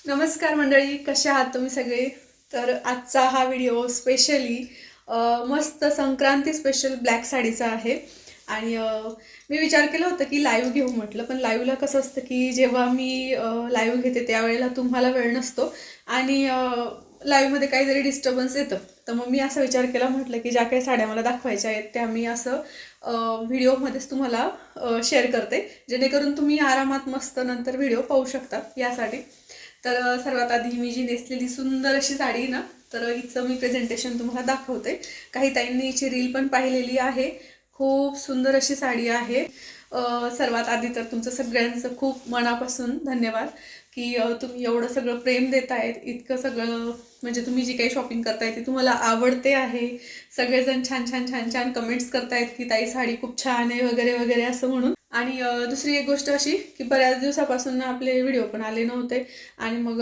नमस्कार मंडळी, कसे आहात तुम्ही सगळे? तर आजचा हा व्हिडिओ स्पेशली मस्त संक्रांती स्पेशल ब्लॅक साडीचा आहे. आणि मी विचार केला होता की लाईव्ह घेऊ म्हटलं, पण लाईव्हला कसं असतं की जेव्हा मी लाईव्ह घेते त्यावेळेला तुम्हाला वेळ नसतो आणि लाईव्हमध्ये काहीतरी डिस्टर्बन्स येतं. तर मग मी असा विचार केला, म्हटलं की ज्या काही साड्या मला दाखवायच्या आहेत त्या मी असं व्हिडिओमध्येच तुम्हाला शेअर करते, जेणेकरून तुम्ही आरामात मस्त नंतर व्हिडिओ पाहू शकता यासाठी. तर सर्वात आधी मी जी नेसलेली सुंदर अशी साडी आहे ना, तर हिचं मी प्रेझेंटेशन तुम्हाला दाखवते. काही ताईंनी हिची रील पण पाहिलेली आहे. खूप सुंदर अशी साडी आहे. सर्वात आधी तर तुमचं सगळ्यांचं खूप मनापासून धन्यवाद की तुम्ही एवढं सगळं प्रेम देतायत. इतकं सगळं म्हणजे तुम्ही जी काही शॉपिंग करताय ती तुम्हाला आवडते आहे. सगळेजण छान छान छान छान कमेंट्स करतायत की ताई साडी खूप छान आहे वगैरे वगैरे असं म्हणून. आणि दुसरी एक गोष्ट अशी की बऱ्याच दिवसापासून आपले व्हिडिओ पण आले नव्हते. आणि मग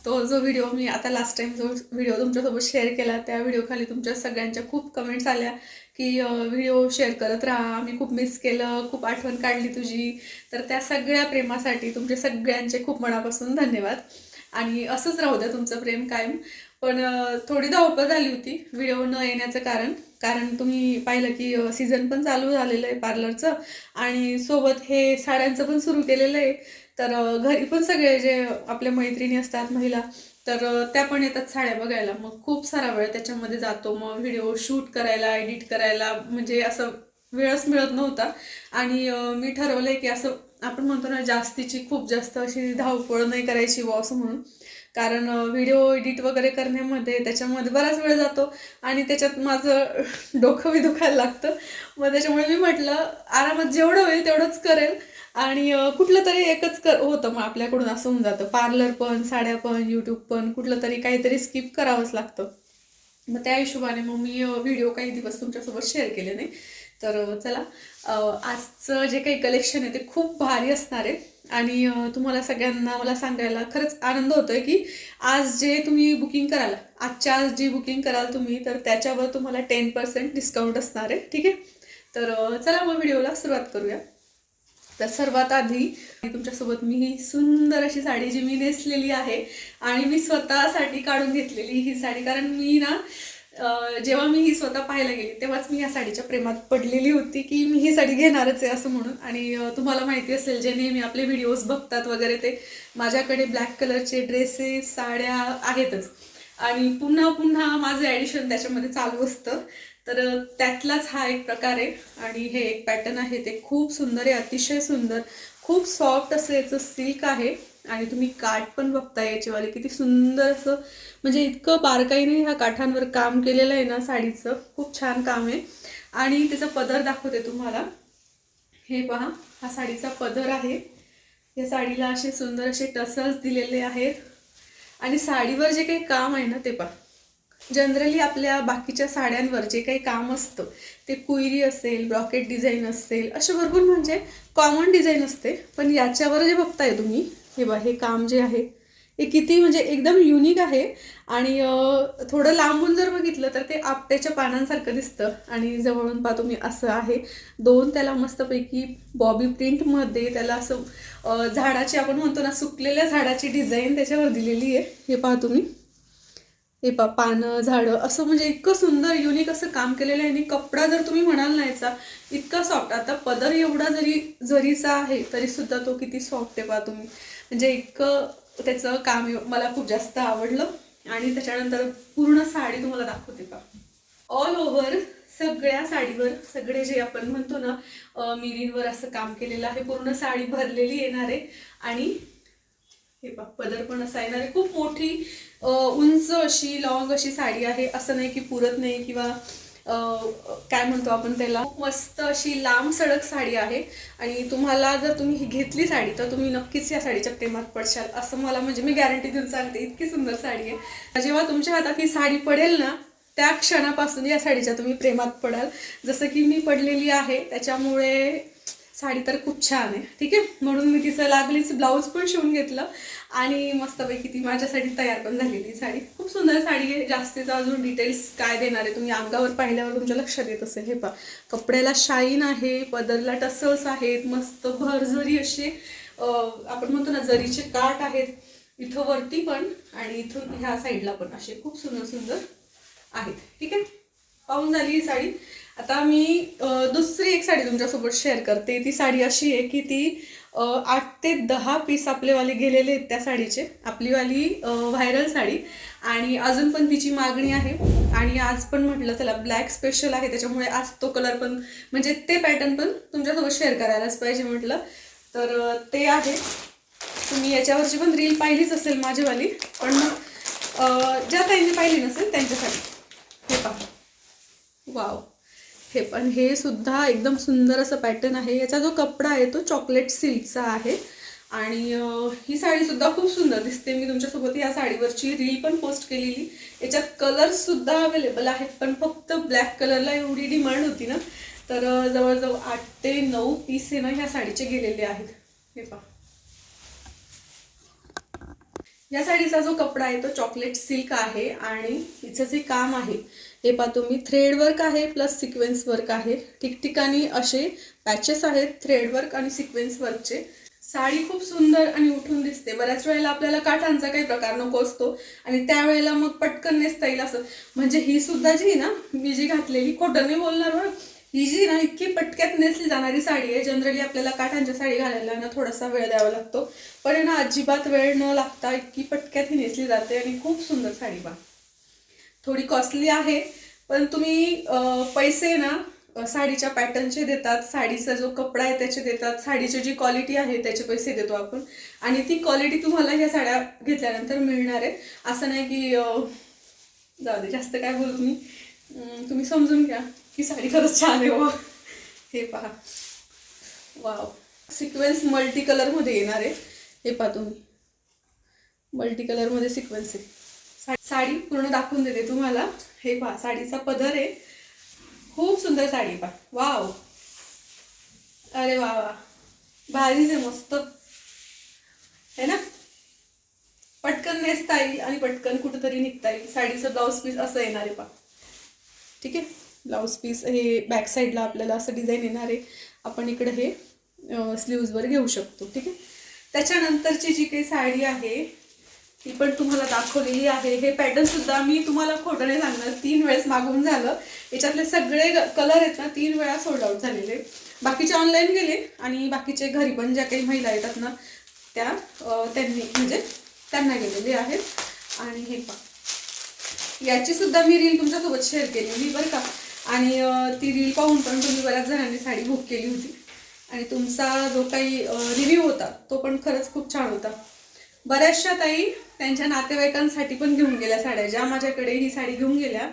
तो जो व्हिडिओ मी आता लास्ट टाइम जो व्हिडिओ तुमच्यासोबत शेअर केला त्या व्हिडिओ खाली तुमच्या सगळ्यांच्या खूप कमेंट्स आल्या की व्हिडिओ शेअर करत राहा, मी खूप मिस केलं, खूप आठवण काढली तुझी. तर त्या सगळ्या प्रेमासाठी तुमचे सगळ्यांचे खूप मनापासून धन्यवाद. आणि असंच राहू द्या तुमचं प्रेम कायम. पण थोडी धावपळ झाली होती व्हिडिओ न येण्याचं कारण. कारण तुम्ही पाहिलं की सीझन पण चालू झालेलं आहे पार्लरचं, आणि सोबत हे साड्यांचं पण सुरू केलेलं आहे. तर घरी पण सगळे जे आपल्या मैत्रिणी असतात महिला, तर त्या पण येतात साड्या बघायला. मग खूप सारा वेळ त्याच्यामध्ये जातो. मग व्हिडिओ शूट करायला, एडिट करायला म्हणजे असं वेळच मिळत नव्हता. आणि मी ठरवलंय की असं आपण म्हणतो ना, जास्तीची खूप जास्त अशी धावपळ नाही करायची बुवा असं म्हणून. कारण व्हिडिओ एडिट वगैरे करण्यामध्ये त्याच्यामध्ये बराच वेळ जातो आणि त्याच्यात माझं डोकं बी दुखायला लागतं. मग त्याच्यामुळे मी म्हटलं आरामात जेवढं होईल तेवढंच करेल. आणि कुठलं तरी एकच होतं मग आपल्याकडून, असं होऊन जातं. पार्लर पण, साड्या पण, यूट्यूब पण, कुठलं तरी काहीतरी स्किप करावंच लागतं. मग त्या हिशोबाने मग मी व्हिडिओ काही दिवस तुमच्यासोबत शेअर केले नाही. तर चला, आजचं जे काही कलेक्शन आहे ते खूप भारी असणार आहे. आणि तुम्हाला सगळ्यांना मला सांगायला खरंच आनंद होतोय की आज जे तुम्ही बुकिंग कराल, आजच्या आज जी बुकिंग कराल तुम्ही, तर त्याच्यावर तुम्हाला 10% डिस्काउंट असणार आहे. ठीक आहे. तर चला मग व्हिडिओला सुरुवात करूया. तर सर्वात आधी तुमच्यासोबत मी ही सुंदर अशी साडी जी मी नेसलेली आहे, आणि मी स्वतःसाठी काढून घेतलेली ही साडी. कारण मी ना जेव्हा मी ही स्वतः पाहायला गेली तेव्हाच मी या साडीच्या प्रेमात पडलेली होती की मी ही साडी घेणारच आहे असं म्हणून. आणि तुम्हाला माहिती असेल जे नेहमी आपले व्हिडिओज बघतात वगैरे, ते माझ्याकडे ब्लॅक कलरचे ड्रेसेस, साड्या आहेतच. आणि पुन्हा पुन्हा माझं ॲडिशन त्याच्यामध्ये चालू असतं. तर त्यातलाच हा एक प्रकार आहे. आणि हे एक पॅटर्न आहे, ते खूप सुंदर आहे, अतिशय सुंदर. खूप सॉफ्ट असं याचं सिल्क आहे. आणि तुम्ही काठ पण बघताय याचेवाले किती सुंदर असं, म्हणजे इतकं बारकाईने ह्या काठांवर काम केलेलं आहे ना साडीचं, खूप छान काम आहे. आणि त्याचा पदर दाखवते तुम्हाला. हे पहा, हा साडीचा पदर आहे. या साडीला असे सुंदर असे टसल्स दिलेले आहेत. आणि साडीवर जे काही काम आहे ना ते पहा. जनरली आपल्या बाकीच्या साड्यांवर जे काही काम असतं ते कुयरी असेल, ब्रॉकेट डिझाईन असेल, असे भरपूर म्हणजे कॉमन डिझाईन असते. पण याच्यावर जे बघताय तुम्ही, हे बघा, हे काम जे आहे हे किती म्हणजे एकदम युनिक आहे. आणि थोडं लांबून जर बघितलं तर ते आपट्याच्या पानांसारखं दिसतं. आणि जवळून पहा तुम्ही, असं आहे. दोन त्याला मस्तपैकी बॉबी प्रिंटमध्ये त्याला असं झाडाची, आपण म्हणतो ना, सुकलेल्या झाडाची डिझाईन त्याच्यावर दिलेली आहे. हे पहा तुम्ही, हे पानं, झाडं, असं म्हणजे इतकं सुंदर युनिक असं काम केलेलं आहे. आणि कपडा जर तुम्ही म्हणाल ना याचा, इतका सॉफ्ट. आता पदर एवढा जरी जरीचा आहे तरी सुद्धा तो किती सॉफ्ट आहे पहा तुम्ही. म्हणजे इतकं त्याचं काम मला खूप जास्त आवडलं. आणि त्याच्यानंतर पूर्ण साडी तुम्हाला दाखवते पहा. ऑल ओव्हर सगळ्या साडीवर, सगळे जे आपण म्हणतो ना मिरींवर असं काम केलेलं आहे. पूर्ण साडी भरलेली येणार आहे. आणि हे पहा, पदर पण असा येणार आहे. खूप मोठी उंच अशी लॉंग अशी साडी आहे. असं नाही की पुरत नाही किंवा काय म्हणतो आपण त्याला, खूप मस्त अशी लांब सडक साडी आहे. आणि तुम्हाला जर तुम्ही ही घेतली साडी तर तुम्ही नक्कीच या साडीच्या प्रेमात पडशाल, असं मला म्हणजे मी गॅरंटी देऊन सांगते. इतकी सुंदर साडी आहे. जेव्हा तुमच्या हातात ही साडी पडेल ना, त्या क्षणापासून या साडीच्या तुम्ही प्रेमात पडाल, जसं की मी पडलेली आहे. त्याच्यामुळे साडी तर खूप छान आहे. ठीक आहे. म्हणून मी तिचं लागलीच ब्लाऊज पण शिवून घेतलं. आणि मस्तपैकी ती माझ्यासाठी तयार पण झालेली साडी. खूप सुंदर साडी आहे. जास्तीचा अजून डिटेल्स काय देणार आहे तुम्ही अंगावर पाहिल्यावर तुमच्या लक्षात येत असेल. हे पहा, कपड्याला शाईन आहे, पदरला टसल्स आहेत, मस्त भरजरी असे आपण म्हणतो ना जरीचे काठ आहेत. इथं वरती पण आणि इथून ह्या साईडला पण असे खूप सुंदर सुंदर आहेत. ठीक आहे, पाहून झाली ही साडी. आता मी दुसरी एक साडी तुमच्यासोबत शेअर करते. ती साडी अशी आहे की ती 8 ते 10 पीस आपलेवाले गेलेले आहेत त्या साडीचे. आपलीवाली व्हायरल साडी आणि अजून पण तिची मागणी आहे. आणि आज पण म्हटलं चला ब्लॅक स्पेशल आहे त्याच्यामुळे आज तो कलर पण म्हणजे ते पॅटर्न पण तुमच्यासोबत शेअर करायलाच पाहिजे म्हटलं. तर ते आहे. तुम्ही याच्यावरची पण रील पाहिलीच असेल माझीवाली, पण ज्या ताईंनी पाहिली नसेल त्यांच्यासाठी हे पहा. वाव, हे पण हे सुद्धा एकदम सुंदर असं पॅटर्न आहे. याचा जो कपडा आहे तो चॉकलेट सिल्कचा आहे आणि ही साडी सुद्धा खूप सुंदर दिसते. मी तुमच्यासोबत या साडीवरची रील पण पोस्ट केलेली. याच्यात कलर्स सुद्धा अवेलेबल आहेत, पण फक्त ब्लॅक कलरला एवढी डिमांड होती ना, तर जवळजवळ 8 ते 9 पीस आहे ना ह्या साडीचे गेलेले आहेत. हे पहा, या साडीचा जो कपडा आहे तो चॉकलेट सिल्क आहे आणि हिचं जे काम आहे हे पहा तुम्ही, थ्रेड वर्क आहे प्लस सिक्वेन्स वर्क आहे. ठिकठिकाणी असे पॅचेस आहेत थ्रेड वर्क आणि सिक्वेन्स वर्कचे. साडी खूप सुंदर आणि उठून दिसते. बऱ्याच वेळेला आपल्याला काठांचा काही प्रकार नको असतो आणि त्यावेळेला मग पटकन नेसता येईल असं. म्हणजे ही सुद्धा जी ना मी जी घातलेली, खोटं नाही बोलणार बरं, ही जी ना इतकी पटक्यात नेसली जाणारी साडी आहे. जनरली आपल्याला काठांच्या साडी घालायला ना थोडासा वेळ द्यावा लागतो, पण ना अजिबात वेळ न लागता इतकी पटक्यात ही नेसली जाते आणि खूप सुंदर साडी बा. थोडी कॉस्टली आहे, पण तुम्ही पैसे ना साडीच्या पॅटर्नचे देतात, साडीचा जो कपडा आहे त्याचे देतात, साडीची जी क्वालिटी आहे त्याचे पैसे देतो आपण आणि ती क्वालिटी तुम्हाला ह्या साड्या घेतल्यानंतर मिळणार आहे. असं नाही की जाऊ दे जास्त काय बोलू मी, तुम्ही समजून घ्या की साडी खरंच छान आहे. वा, हे पहा, वाव, सिक्वेन्स मल्टी कलरमध्ये येणार आहे. हे पहा तुम्ही, मल्टी कलरमध्ये सिक्वेन्स आहे. साडी पूर्ण दाखवून देते तुम्हाला. हे पहा, साडीचा पदर आहे, खूप सुंदर साडी पहा. वाव, अरे वा वा, भारीच आहे, मस्त है ना. पटकन नेसता येईल आणि पटकन कुठंतरी निघता येईल. साडीचं ब्लाऊज पीस असं येणार आहे पहा. ठीक आहे, ब्लाऊज पीस हे बॅक साईडला आपल्याला असं डिझाईन येणार आहे. आपण इकडे हे स्लीव्जवर घेऊ शकतो. ठीक आहे, त्याच्यानंतरची जी काही साडी आहे ती पण तुम्हाला दाखवलेली आहे. हे पॅटर्न सुद्धा मी तुम्हाला खोटं नाही सांगणार, 3 वेळेस मागवून झालं. याच्यातले सगळे कलर आहेत ना 3 वेळा सोल्ड आउट झालेले. बाकीचे ऑनलाईन गेले आणि बाकीचे घरी पण ज्या काही महिला येतात ना त्या त्यांनी म्हणजे त्यांना गेलेले आहेत. आणि हे पहा, याची सुद्धा मी रील तुमच्यासोबत शेअर केलेली बरं का. आणि ती रील पाहून पण तुम्ही बऱ्याच जणांनी साडी बुक केली होती आणि तुमचा जो काही रिव्ह्यू होता तो पण खरंच खूप छान होता. बऱ्याचशा ताई त्यांच्या नातेवाईकांसाठी पण घेऊन गेल्या साड्या. ज्या माझ्याकडे ही साडी घेऊन गेल्या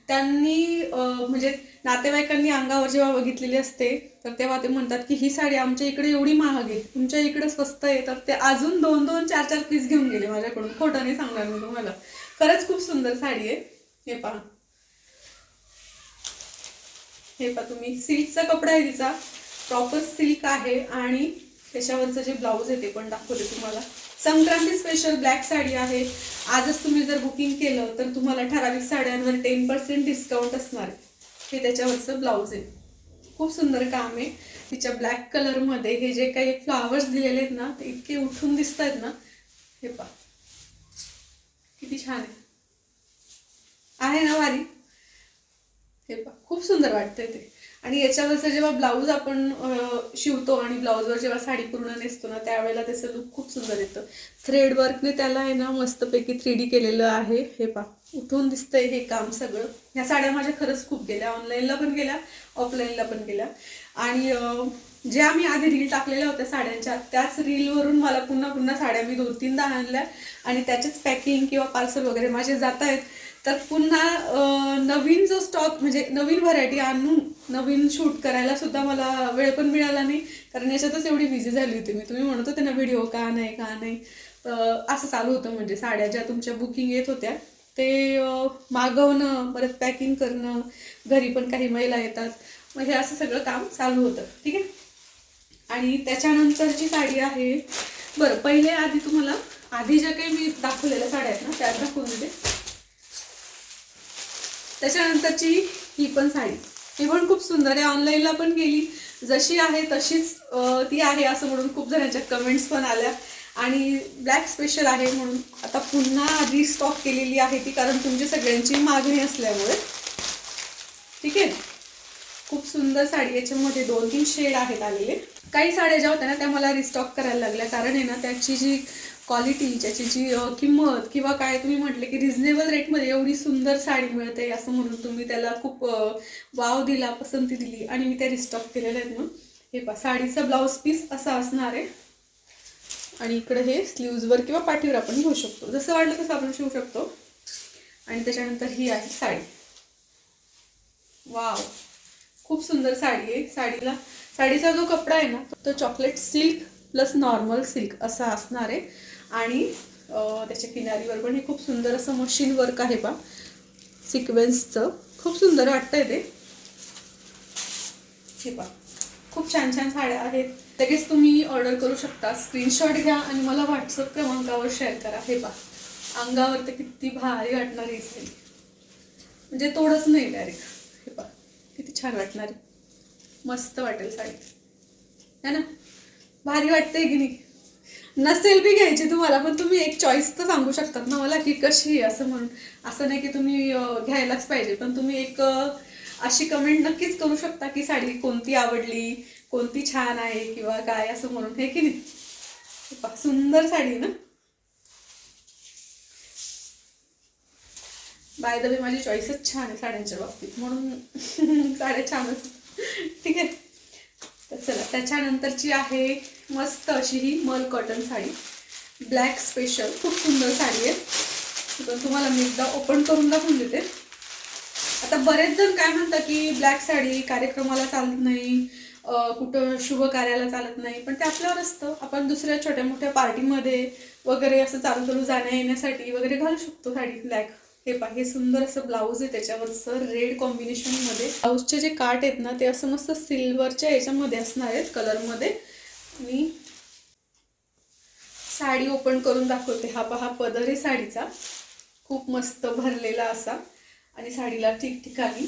त्यांनी म्हणजे नातेवाईकांनी अंगावर जेव्हा बघितलेली असते तर तेव्हा ते म्हणतात की ही साडी आमच्या इकडे एवढी महाग आहे, तुमच्या इकडे स्वस्त आहे. तर ते अजून 2-2, 4-4 पीस घेऊन गेले माझ्याकडून. खोटं नाही सांगणार मी तुम्हाला, खरंच खूप सुंदर साडी आहे. हे पहा, हे पहा तुम्ही, सिल्कचा कपडा आहे तिचा, प्रॉपर सिल्क आहे आणि त्याच्यावरचं जे ब्लाऊज आहे ते पण दाखवते तुम्हाला. संक्रांती स्पेशल ब्लॅक साडी आहे. आजच तुम्ही जर बुकिंग केलं तर तुम्हाला ठराविक साड्यांवर 10% डिस्काउंट असणार आहे. हे त्याच्यावरचं ब्लाऊज आहे, खूप सुंदर काम आहे. तिच्या ब्लॅक कलरमध्ये हे जे काही फ्लावर्स दिलेले आहेत ना ते इतके उठून दिसत आहेत ना. हे पहा किती छान आहे ना भारी. हे पहा, खूप सुंदर वाटतंय ते. आणि याच्यावरचं जेव्हा ब्लाऊज आपण शिवतो आणि ब्लाऊजवर जेव्हा साडी पूर्ण नेसतो ना त्यावेळेला त्याचं लुक खूप सुंदर येतं. थ्रेड वर्कने त्याला आहे ना मस्तपैकी 3D केलेलं आहे. हे पहा, उठून दिसतंय हे काम सगळं. ह्या साड्या माझ्या खरंच खूप गेल्या, ऑनलाईनला पण गेल्या, ऑफलाईनला पण गेल्या. आणि ज्या मी आधी रील टाकलेल्या होत्या साड्यांच्या त्याच रीलवरून मला पुन्हा पुन्हा साड्या मी 2-3दा आणल्या आणि त्याचेच पॅकिंग किंवा पार्सल वगैरे माझे जात आहेत. तर पुन्हा नवीन जो स्टॉक म्हणजे नवीन व्हरायटी आणून नवीन शूट करायला सुद्धा मला वेळ पण मिळाला नाही, कारण याच्यातच एवढी बिझी झाली होती मी. तुम्ही म्हणत होते ना व्हिडिओ का नाही असं चालू होतं. म्हणजे साड्या ज्या तुमच्या बुकिंग येत होत्या ते मागवणं, परत पॅकिंग करणं, घरी पण काही महिला येतात, मग हे असं सगळं काम चालू होतं. ठीक आहे, आणि त्याच्यानंतरची साडी आहे. बरं, पहिले आधी तुम्हाला आधी ज्या काही मी दाखवलेल्या साड्या आहेत ना त्या दाखवून देते. त्याच्यानंतरची ही पण साडी, ही पण खूप सुंदर आहे. ऑनलाईनला पण गेली, जशी आहे तशीच ती आहे असं म्हणून खूप जणांच्या कमेंट्स पण आल्या. आणि ब्लॅक स्पेशल आहे म्हणून आता पुन्हा रिस्टॉक केलेली आहे ती, कारण तुमची सगळ्यांची मागणी असल्यामुळे. ठीक आहे. खूप सुंदर साडी, याच्यामध्ये 2-3 शेड आहेत आलेले. काही साड्या ज्या होत्या ना त्या मला रिस्टॉक करायला लागल्या, कारण आहे ना त्याची जी क्वालिटी, त्याची जी किंमत किंवा काय तुम्ही म्हटले की रिझनेबल रेटमध्ये एवढी सुंदर साडी मिळते असं म्हणून तुम्ही त्याला खूप वाव दिला, पसंती दिली आणि मी त्या रिस्टॉक केलेल्या आहेत. मग हे पहा, साडीचा ब्लाऊज पीस असा असणार आहे आणि इकडे हे स्लीव्जवर किंवा पाठीवर आपण घेऊ शकतो, जसं वाटलं तसं आपण शिवू शकतो. आणि त्याच्यानंतर ही आहे साडी. वाव, खूप सुंदर साडी आहे. साडीचा जो कपडा आहे ना तो chocolate silk plus normal silk असा असणार आहे आणि त्याच्या किनारीवर पण हे खूप सुंदर असं मशीन वर्क आहे बा, सिक्वेन्सचं. खूप सुंदर वाटतंय ते. हे पहा, खूप छान छान साड्या आहेत. लगेच तुम्ही ऑर्डर करू शकता. स्क्रीनशॉट घ्या आणि मला व्हॉट्सअप क्रमांकावर शेअर करा. हे पहा, अंगावर तर किती भारी वाटणार आहे साडी, म्हणजे तोडच नाही डायरेक्ट. हे पहा किती छान वाटणार आहे, मस्त वाटेल साडी है ना, भारी वाटते की नाही. नसेल बी घ्यायची तुम्हाला पण तुम्ही एक चॉईस तर सांगू शकतात ना मला की कशी आहे असं म्हणून. असं नाही की तुम्ही घ्यायलाच पाहिजे, पण तुम्ही एक अशी कमेंट नक्कीच करू शकता की साडी कोणती आवडली, कोणती छान आहे किंवा काय असं म्हणून, हे की नाही. सुंदर साडी ना. बाय द वे माझी चॉईसच छान आहे साड्यांच्या बाबतीत, म्हणून साड्या छानच. ठीक आहे. तर चला, त्याच्यानंतरची आहे मस्त अशी ही मल कॉटन साडी, ब्लॅक स्पेशल. खूप सुंदर साडी आहे. पण तुम्हाला मी एकदा ओपन करून दाखवून देते. आता बरेच जण काय म्हणतात की ब्लॅक साडी कार्यक्रमाला चालत नाही, कुठं शुभ कार्याला चालत नाही, पण ते आपल्यावर असतं. आपण दुसऱ्या छोट्या मोठ्या पार्टीमध्ये वगैरे असं चालू जाण्या येण्यासाठी वगैरे घालू शकतो साडी ब्लॅक. हे पहा, हे सुंदर असं ब्लाऊज आहे, त्याच्यावरचं रेड कॉम्बिनेशनमध्ये. ब्लाऊजचे जे काट आहेत ना ते असं मस्त सिल्वरच्या याच्यामध्ये असणार आहेत कलरमध्ये. मी साडी ओपन करून दाखवते. हा पहा पदर आहे साडीचा, खूप मस्त भरलेला असा, आणि साडीला ठिकठिकाणी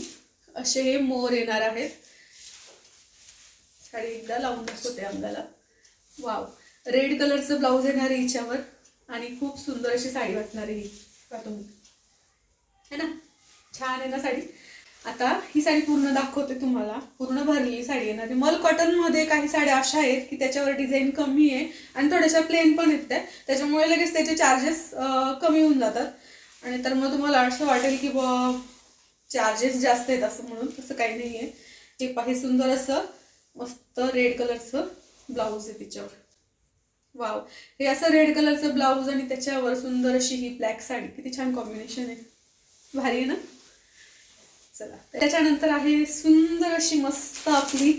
असे हे मोर येणार आहेत. साडी एकदा लावून दाखवते अंगाला. वाव, रेड कलरचं ब्लाऊज येणार आहे हिच्यावर आणि खूप सुंदर अशी साडी वाटणार आहे ही, तुम्ही है ना. छान आहे ना साडी. आता ही साडी पूर्ण दाखवते तुम्हाला. पूर्ण भरलेली साडी येणार आहे. मल कॉटन मध्ये काही साड्या अशा आहेत की त्याच्यावर डिझाईन कमी आहे आणि थोड्याशा प्लेन पण आहेत, त्याच्यामुळे लगेच त्याचे चार्जेस कमी होऊन जातात. आणि तर मग तुम्हाला असं वाटेल की चार्जेस जास्त आहेत असं, म्हणून तसं काही नाही आहे. हे पाहे सुंदर असं मस्त रेड कलरचं ब्लाऊज आहे तिच्यावर. वाव, हे असं रेड कलरचं ब्लाऊज आणि त्याच्यावर सुंदर अशी ही ब्लॅक साडी, किती छान कॉम्बिनेशन आहे, भारी आहे ना. चला, त्याच्यानंतर आहे सुंदर अशी मस्त आपली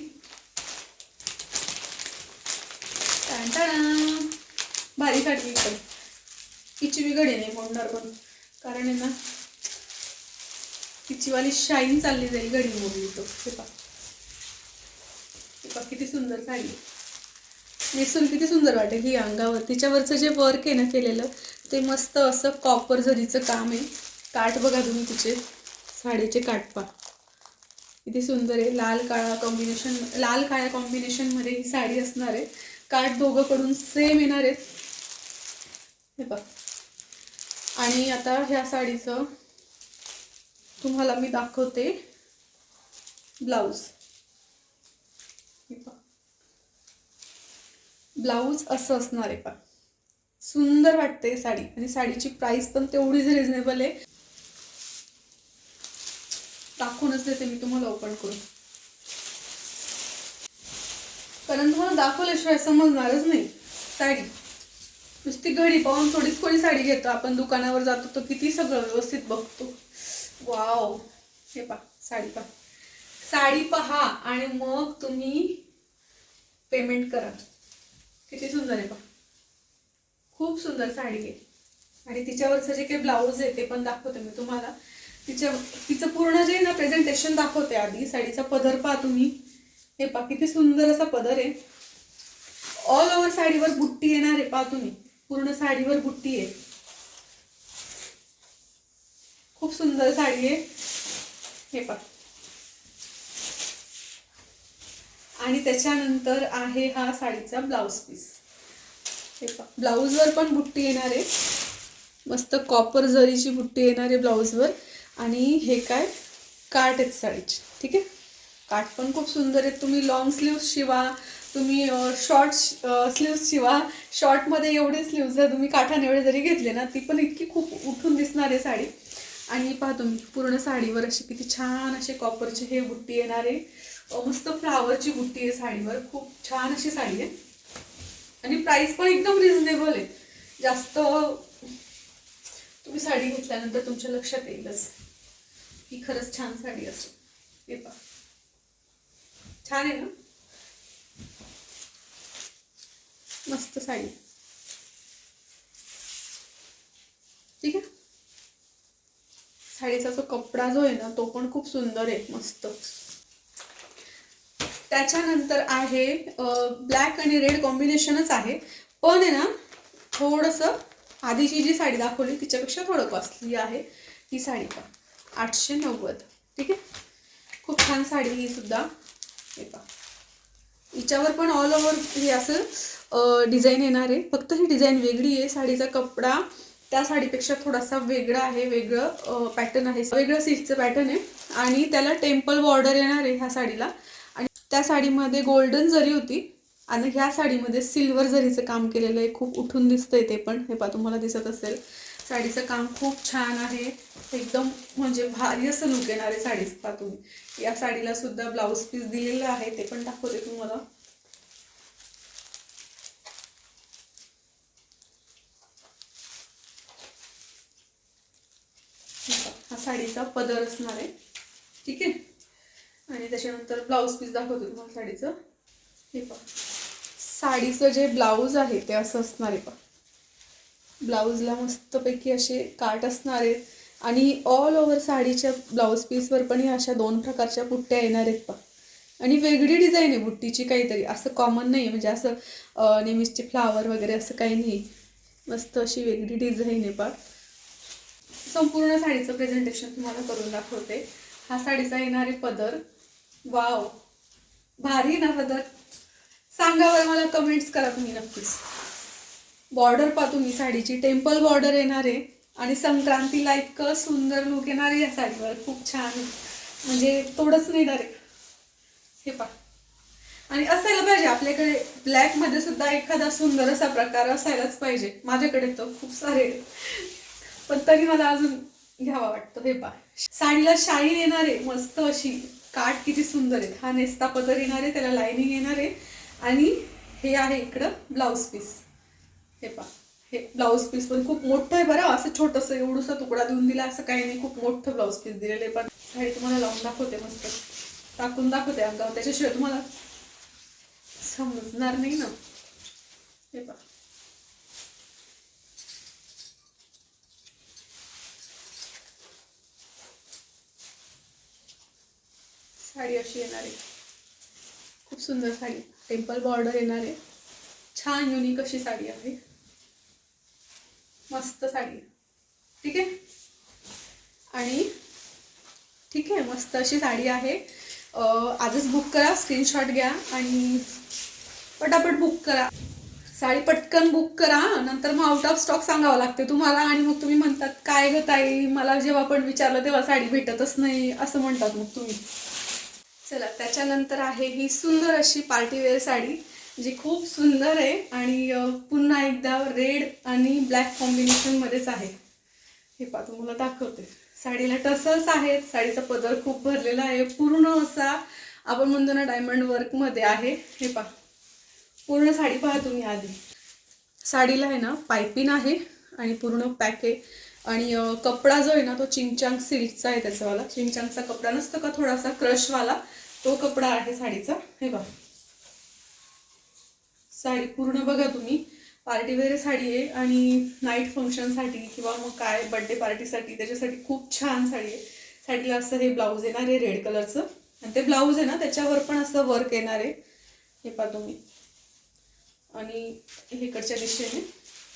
भारी साडी. पण हिची बी घडी नाही मोडणार पण, कारण आहे ना तिची वाली शाईन चालली जाईल घडी मोडली तो. हे पहा किती सुंदर साडी, नेसून किती सुंदर वाटेल ही अंगावर. तिच्यावरचं जे वर्क आहे ना केलेलं ते मस्त असं कॉपर जरीचं काम आहे. काठ बघा तुम्ही तिचे, साडीचे काठ पहा किती सुंदर आहे. लाल काळा कॉम्बिनेशन, लाल काळ्या कॉम्बिनेशनमध्ये ही साडी असणार आहे. काठ दोघंकडून सेम येणार आहेत. हे पहा. आणि आता ह्या साडीचं तुम्हाला मी दाखवते ब्लाऊज. ब्लाऊज असं असणार आहे पहा, सुंदर वाटते साडी आणि साडीची प्राइस पण तेवढीच रिझनेबल आहे. दाखवूनच देते मी तुम्हाला ओपन करून, कारण तुम्हाला दाखवल्याशिवाय समजणारच नाही साडी. नुसती घडी पाहून थोडीच कोणी साडी घेतो. आपण दुकानावर जातो तर किती सगळं व्यवस्थित बघतो. वाव, हे पहा साडी, पहा साडी पहा आणि मग तुम्ही पेमेंट करा. किती सुंदर आहे पहा, खूप सुंदर साडी आहे. आणि तिच्यावरचं जे काही ब्लाऊज आहे ते पण दाखवते मी तुम्हाला. तिचं पूर्ण जे ना प्रेझेंटेशन दाखवते आधी. साडीचा पदर पहा तुम्ही, हे पहा किती सुंदर असा पदर आहे. ऑल ओव्हर साडीवर बुट्टी येणार आहे पहा तुम्ही, पूर्ण साडीवर बुट्टी आहे. खूप सुंदर साडी आहे. हे पहा. आणि त्याच्यानंतर आहे हा साडीचा ब्लाऊज पीस. हे पहा, ब्लाऊजवर पण बुट्टी येणार आहे, मस्त कॉपर जरीची बुट्टी येणार आहे ब्लाऊजवर. आणि हे काय काठ आहेत साडीचे, ठीक आहे. काठ पण खूप सुंदर आहेत. तुम्ही लॉंग स्लीव्स शिवा, तुम्ही शॉर्ट स्लीव्स शिवा, शॉर्टमध्ये एवढे स्लीव्ज जर तुम्ही काठाने एवढे जरी घेतले ना, ती पण इतकी खूप उठून दिसणार आहे साडी. आणि पहा तुम्ही पूर्ण साडीवर अशी किती छान असे कॉपरचे हे बुट्टी येणार आहे. मस्त फ्लावरची बुट्टी आहे साडीवर, खूप छान अशी साडी आहे. आणि प्राइस पण एकदम रिझनेबल आहे. जास्त तुम्ही साडी घेतल्यानंतर तुमच्या लक्षात येईलच ही खरंच छान साडी असेल. हे पहा, छान आहे ना, मस्त साडी, ठीक आहे. साडीचा जो कपडा जो आहे ना तो पण खूप सुंदर आहे, मस्त. त्याच्यानंतर आहे ब्लॅक आणि रेड कॉम्बिनेशनच आहे, पण आहे ना थोडंसं आधीची जी साडी दाखवली तिच्यापेक्षा थोडं कॉस्टली आहे. ही साडी का 890, ठीक आहे. खूप छान साडी ही सुद्धा. हे पहा, हिच्यावर पण ऑल ओव्हर हे असं डिझाईन येणार आहे, फक्त ही डिझाईन वेगळी आहे. साडीचा कपडा त्या साडीपेक्षा थोडासा वेगळा आहे, वेगळं पॅटर्न आहे, वेगळं सिल्कचं पॅटर्न आहे. आणि त्याला टेम्पल बॉर्डर येणार आहे ह्या साडीला. आणि त्या साडीमध्ये गोल्डन जरी होती आणि ह्या साडीमध्ये सिल्वर जरीचं काम केलेलं आहे, खूप उठून दिसतंय ते पण. हे पहा, तुम्हाला दिसत असेल, साडीचं काम खूप छान आहे, एकदम म्हणजे भारी असं लुक येणार आहे साडीचं. पहा तुम्ही, या साडीला सुद्धा ब्लाऊज पीस दिलेलं आहे, ते पण दाखवते तुम्हाला. हा साडीचा पदर असणार आहे, ठीक आहे. आणि त्याच्यानंतर ब्लाऊज पीस दाखवते तुम्हाला साडीचं. हे पहा, साडीचं जे ब्लाऊज आहे ते असं असणार आहे. पहा, ब्लाऊजला मस्तपैकी असे काठ असणार आहेत. आणि ऑल ओव्हर साडीच्या ब्लाऊज पीसवर पण अशा 2 प्रकारच्या बुट्ट्या येणार आहेत. पहा, आणि वेगळी डिझाईन आहे बुट्टीची, काहीतरी असं कॉमन नाही आहे, म्हणजे असं नेहमीचे फ्लावर वगैरे असं काही नाही, मस्त अशी वेगळी डिझाईन आहे. पहा, संपूर्ण साडीचं प्रेझेंटेशन तुम्हाला करून दाखवते. हा साडीचा येणारे पदर, वाव, भारी ना पदर, सांगावर मला कमेंट्स करा तुम्ही नक्कीच. बॉर्डर पहा तुम्ही, साडीची टेम्पल बॉर्डर येणार आहे. आणि संक्रांतीला इतकं सुंदर लुक येणार आहे या साडीवर, खूप छान, म्हणजे तोडच नाही डायरेक्ट. हे पहा, आणि असायला पाहिजे आपल्याकडे ब्लॅकमध्ये सुद्धा एखादा सुंदर असा प्रकार असायलाच पाहिजे. माझ्याकडे तर खूप सारे, पण तरी मला अजून घ्यावा वाटतं. हे पहा, साडीला शाईन येणार आहे, मस्त अशी काठ किती सुंदर आहे. हा नेस्ता पदर येणार आहे, त्याला लाईनिंग येणार आहे. आणि हे आहे इकडं ब्लाऊज पीस. हे पहा, हे ब्लाऊज पीस पण खूप मोठं आहे बरं, असं छोटंसं एवढंसं तुकडा देऊन दिला असं काही नाही, खूप मोठं ब्लाऊज पीस दिलेलं आहे. पण साडी तुम्हाला लावून दाखवते, मस्त टाकून दाखवते अंगावर, त्याच्याशिवाय तुम्हाला समजणार नाही ना. हे पहा, साडी अशी येणार आहे, खूप सुंदर साडी, टेम्पल बॉर्डर येणार आहे, छान युनिक अशी साडी आहे, मस्त साडी, ठीक आहे. आणि ठीक आहे, मस्त अशी साडी आहे. आजच बुक करा, स्क्रीनशॉट घ्या आणि पटापट बुक करा. साडी पटकन बुक करा, नंतर मग आउट ऑफ स्टॉक सांगावं लागते तुम्हाला. आणि मग तुम्ही म्हणतात काय ग ताई, मला जेव्हा पण विचारलं तेव्हा साडी भेटतच नाही असं म्हणतात मग तुम्ही. चला, त्याच्यानंतर आहे ही सुंदर अशी पार्टीवेअर साडी, जी खूप सुंदर आहे आणि पुन्हा एकदा रेड आणि ब्लॅक कॉम्बिनेशनमध्येच आहे. हे पहा, तुम्हाला दाखवते. साडीला टसल्स आहेत, साडीचा पदर खूप भरलेला आहे, पूर्ण असा आपण म्हणतो ना डायमंड वर्कमध्ये आहे. हे पहा, पूर्ण साडी पहा तुम्ही आधी. साडीला आहे ना पायपिंग आहे आणि पूर्ण पॅक आहे. आणि कपडा जो आहे ना तो चिंगचांग सिल्कचा आहे, त्याचावाला चिंगचांगचा कपडा नसतो का थोडासा क्रशवाला, तो कपडा आहे साडीचा. हे बघा, साडी पूर्ण बघा तुम्ही, पार्टीवेअर साडी आहे आणि नाईट फंक्शनसाठी किंवा मग काय बर्थडे पार्टीसाठी त्याच्यासाठी खूप छान साडी आहे. साडीला असं हे ब्लाऊज येणार आहे रेड कलरचं, आणि ते ब्लाऊज आहे ना त्याच्यावर पण असं वर्क येणार आहे. हे पहा तुम्ही, आणि इकडच्या दिशेने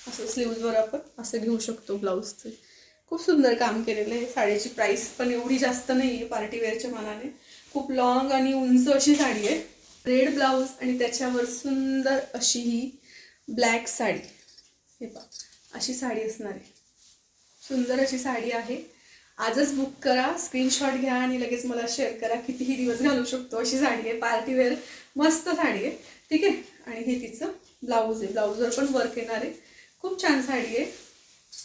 असं स्लीव्जवर आपण असं घेऊ शकतो ब्लाऊजचं. खूप सुंदर काम केलेलं आहे. साडीची प्राईस पण एवढी जास्त नाही आहे पार्टीवेअरच्या मानाने. खूप लॉंग आणि उंच अशी साडी आहे. रेड ब्लाऊज आणि त्याच्यावर सुंदर अशी ही ब्लॅक साडी. हे पहा, अशी साडी असणार आहे. सुंदर अशी साडी आहे. आजच बुक करा, स्क्रीनशॉट घ्या आणि लगेच मला शेअर करा. कितीही दिवस घालू शकतो अशी साडी आहे. पार्टीवेअर मस्त साडी आहे. ठीक आहे. आणि हे तिचं ब्लाऊज आहे. ब्लाऊजवर पण वर्क येणार आहे. खूप छान साडी आहे.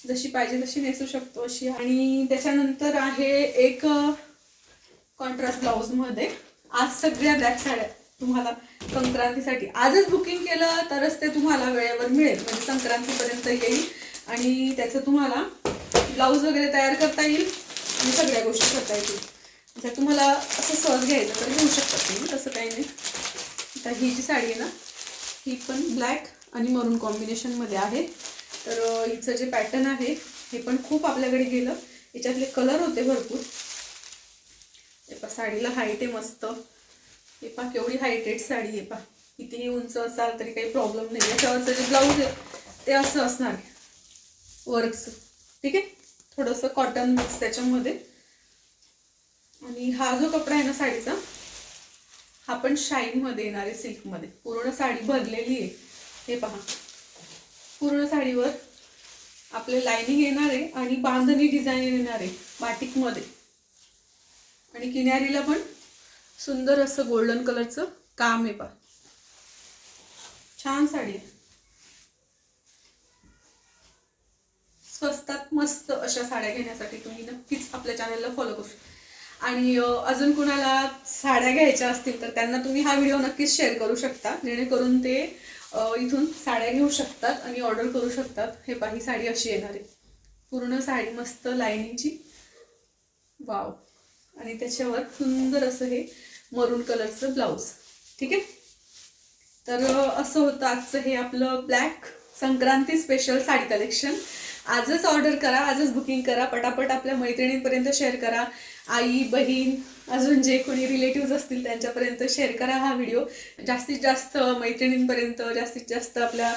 जशी पाहिजे तशी नेसू शकतो अशी. आणि त्याच्यानंतर आहे एक कॉन्ट्रास्ट ब्लाऊजमध्ये. आज सगळ्या ब्लॅक साड्या तुम्हाला संक्रांतीसाठी आजच बुकिंग केलं तरच ते तुम्हाला वेळेवर मिळेल. म्हणजे संक्रांतीपर्यंत येईल आणि त्याचं तुम्हाला ब्लाऊज वगैरे तयार करता येईल आणि सगळ्या गोष्टी करता येतील. जर तुम्हाला असं सहज घ्यायचं तर घेऊ शकता तुम्ही, तसं काही नाही. आता ही जी साडी आहे ना, ही पण ब्लॅक आणि मरून कॉम्बिनेशनमध्ये आहे. तर हिचं जे पॅटर्न आहे हे पण खूप आपल्याकडे गेलं. याच्यातले कलर होते भरपूर. हे पहा, साडीला हाईट आहे मस्त. हे पहा केवढी हायटेड साडी आहे. पहा कितीही उंच असाल तरी काही प्रॉब्लेम नाही. याच्यावरचं जे ब्लाऊज आहे ते असं असणार आहे वर्कचं. ठीक आहे. थोडंसं कॉटन मिक्स त्याच्यामध्ये. आणि हा जो कपडा आहे ना साडीचा, हा पण शाईनमध्ये येणार आहे, सिल्कमध्ये. पूर्ण साडी भरलेली आहे. हे पहा, पूर्ण साडीवर आपले लाइनिंग येणार आहे आणि बांधणी डिझाईन येणार आहे बाटिकमध्ये. आणि किनारीला पण सुंदर असं गोल्डन कलरचं काम आहे. पहा छान साडी आहे. स्वस्तात मस्त अशा साड्या घेण्यासाठी तुम्ही नक्कीच आपल्या चॅनलला फॉलो करू शकता. आणि अजून कुणाला साड्या घ्यायच्या असतील तर त्यांना तुम्ही हा व्हिडिओ नक्कीच शेअर करू शकता, जेणेकरून ते इथून साड्या घेऊ शकतात आणि ऑर्डर करू शकतात. हे पहा, ही साडी अशी येणार आहे. पूर्ण साडी मस्त लाइनिंगची. वाव. आणि त्याच्यावर सुंदर असं हे मरून कलरचं ब्लाऊज. ठीक आहे. तर असं होतं आजचं हे आपलं black Sankranti special sari collection. आजच ऑर्डर करा, आजच बुकिंग करा, पटापट आपल्या मैत्रिणींपर्यंत शेअर करा. आई बहीण अजून जे कोणी रिलेटिव्स असतील त्यांच्यापर्यंत शेअर करा हा व्हिडिओ. जास्तीत जास्त मैत्रिणींपर्यंत, जास्तीत जास्त आपल्या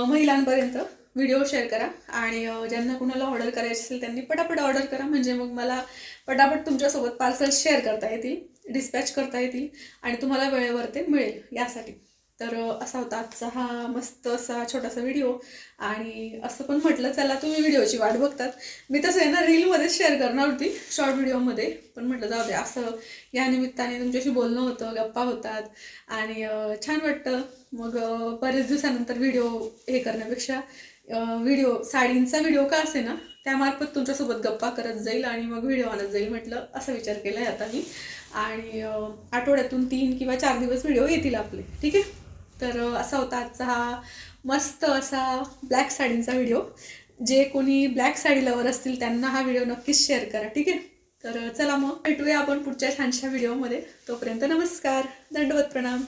महिलांपर्यंत व्हिडिओ शेअर करा. आणि ज्यांना कुणाला ऑर्डर करायची असेल त्यांनी पटापट ऑर्डर करा, म्हणजे मग मला पटापट तुमच्यासोबत पार्सल शेअर करता येतील, डिस्पॅच करता येतील आणि तुम्हाला वेळेवर ते मिळेल यासाठी. तर असा होता आजचा हा मस्त असा छोटासा व्हिडिओ. आणि असं पण म्हटलं चला तुम्ही व्हिडिओची वाट बघतात, मी तसं आहे ना रीलमध्ये शेअर करणार होती शॉर्ट व्हिडिओमध्ये, पण म्हटलं जाऊ दे, असं या निमित्ताने तुमच्याशी बोलणं होतं, गप्पा होतात आणि छान वाटतं. मग बरेच दिवसानंतर व्हिडिओ हे करण्यापेक्षा व्हिडिओ साडींचा व्हिडिओ का असे ना त्यामार्फत तुमच्यासोबत गप्पा करत जाईल आणि मग व्हिडिओ आणत जाईल. म्हटलं असा विचार केला आहे आता मी. आणि आठवड्यातून 3 किंवा 4 दिवस व्हिडिओ येतील आपले. ठीक आहे. तर असा होता आजचा हा मस्त असा ब्लॅक साडींचा व्हिडिओ. जे कोणी ब्लॅक साडी लवर असतील त्यांना हा व्हिडिओ नक्कीच शेअर करा. ठीक आहे. तर चला मग भेटूया आपण पुढच्या छानशा व्हिडिओमध्ये. तोपर्यंत नमस्कार, दंडवत प्रणाम.